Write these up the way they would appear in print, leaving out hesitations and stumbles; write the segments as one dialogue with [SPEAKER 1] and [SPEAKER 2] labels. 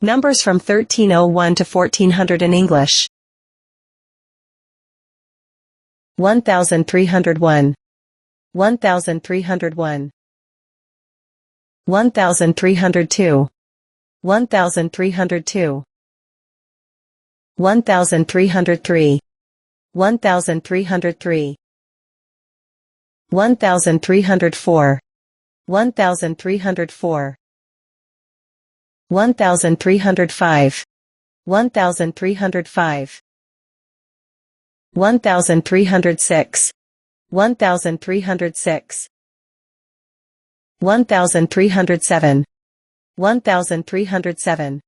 [SPEAKER 1] Numbers from 1301 to 1400 in English. 1301, 1301, 1302, 1302, 1303, 1303, 1304, 1304, 1305, 1305, 1306, 1306, 1307, 1307,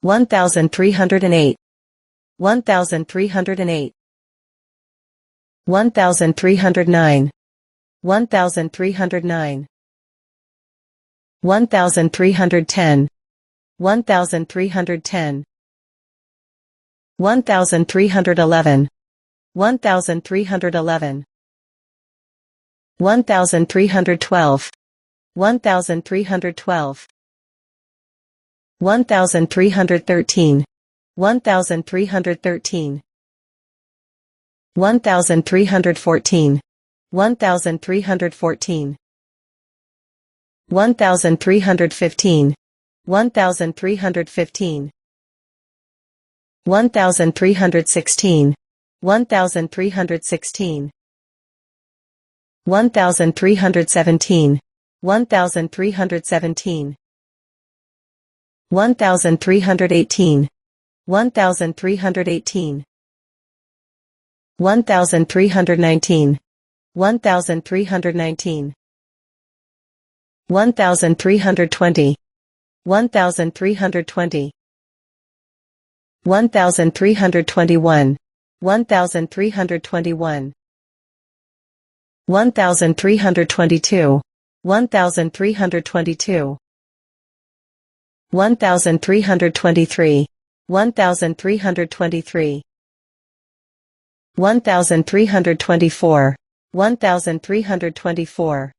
[SPEAKER 1] 1308, 1308, 1309, 1309, 1310, 1310, 1311, 1311, 1312, 1312, 1313, 1313, 1314, 1314, 1315, 1315, 1316, 1316, 1317, 1317, 1318, 1318, 1319, 1319, 1320, 1320, 1321, 1321, 1322, 1322, 1323, 1323, 1324, 1324,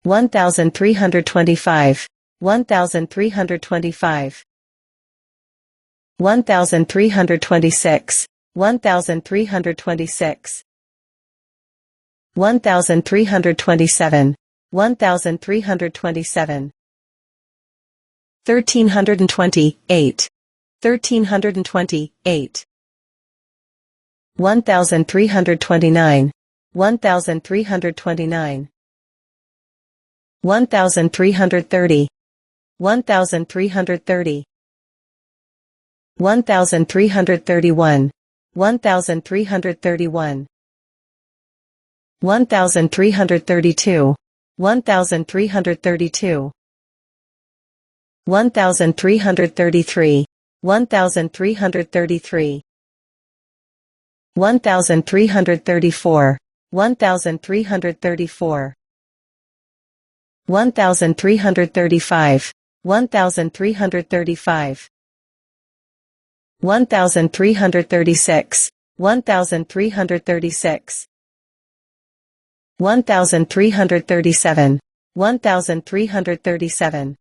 [SPEAKER 1] 1325, 1325, 1326, 1326, 1327, 1327, 1328, 1328, 1329, 1329, 1330, 1330, 1331, 1331, 1332, 1332, 1333, 1333, 1334, 1334, 1335, 1335, 1336, 1336, 1337, 1337,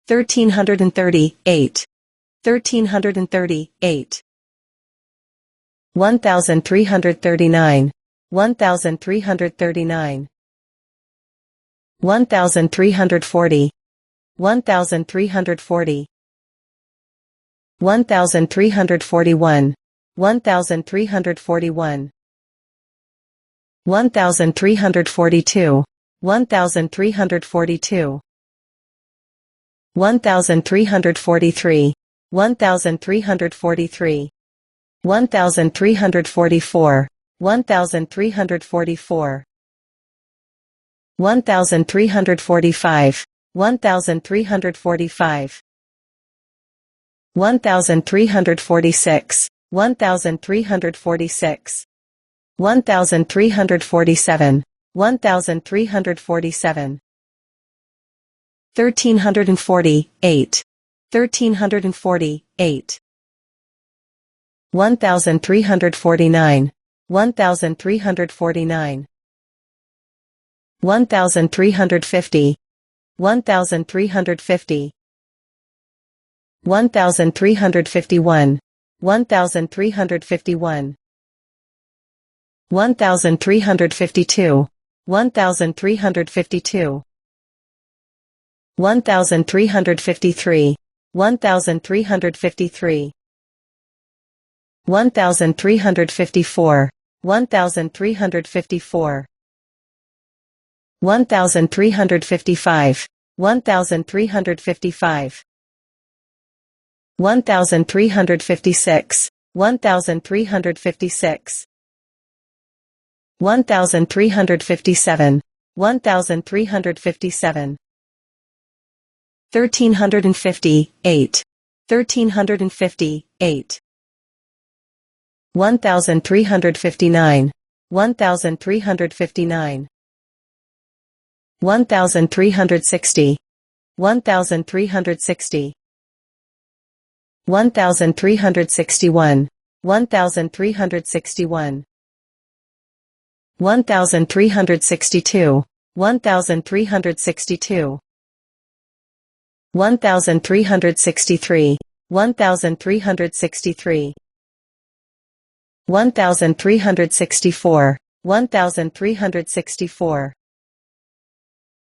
[SPEAKER 1] 1338, 1338, 1339, 1339, 1340, 1340, 1341, 1341, 1342, 1342, 1343, 1343, 1344, 1344, 1345, 1345, 1346, 1346, 1347, 1347, 1348, 1348, 1349, 1349, 1350, 1350, 1351, 1351, 1352, 1352, 1353, 1353, 1354, 1354, 1355, 1355, 1356, 1356, 1357, 1357, 1358, 1358, 1359, 1359, 1360, 1360, 1361, 1361, 1362, 1362, 1363, 1363, 1364, 1364,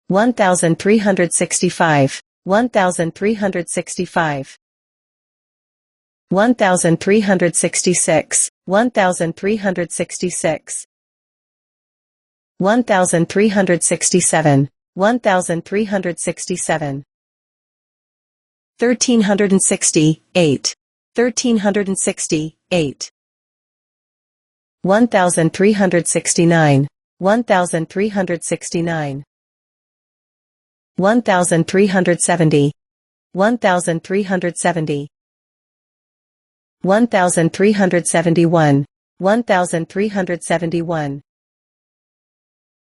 [SPEAKER 1] 1365, 1365, 1366, 1366, 1367, 1367, 1368, 1368, 1369, 1369, 1370, 1370, 1371, 1371,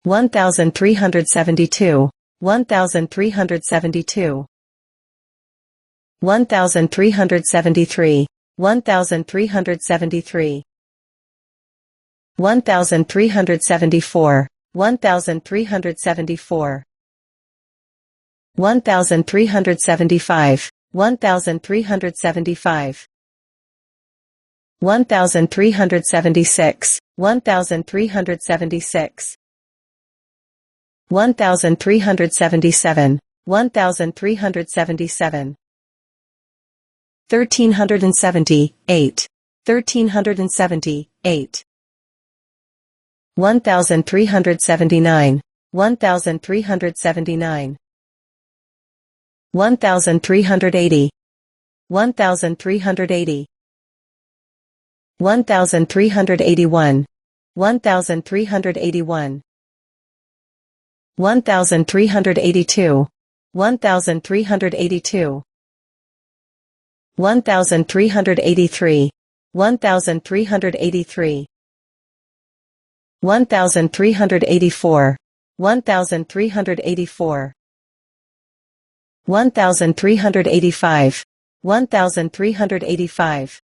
[SPEAKER 1] 1372, 1372, 1373, 1373, 1374, 1374, 1375, 1375, 1376, 1376, 1377, 1377, 1378, 1378, 1379, 1379, 1380, 1380, 1381, 1381, 1382, 1382, 1383, 1383, 1384, 1384, 1385, 1385,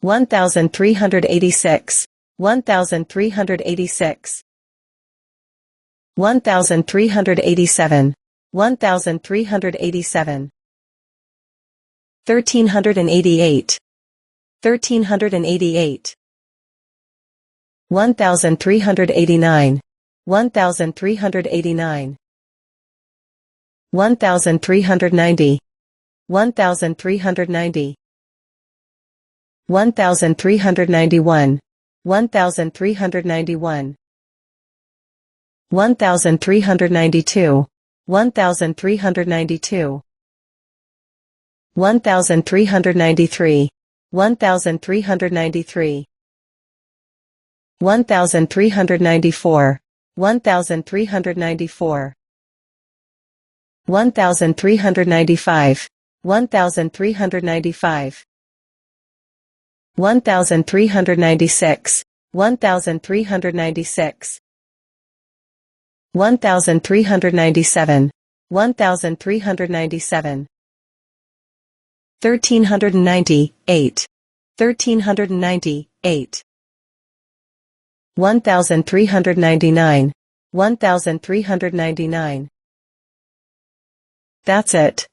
[SPEAKER 1] 1386, 1386, 1387, 1387, 1388, 1388, 1389, 1389, 1390, 1390, 1391, 1391, 1392, 1392, 1393, 1393, 1394, 1394, 1395, 1395, 1396, 1396, 1397, 1397, 1398, 1398, 1399, 1399, That's it.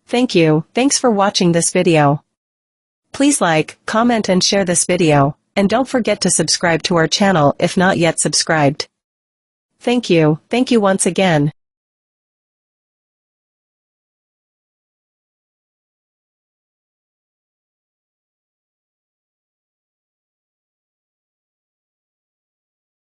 [SPEAKER 1] Thank you. Thanks for watching this video. Please like, comment and share this video, and don't forget to subscribe to our channel if not yet subscribed. Thank you once again.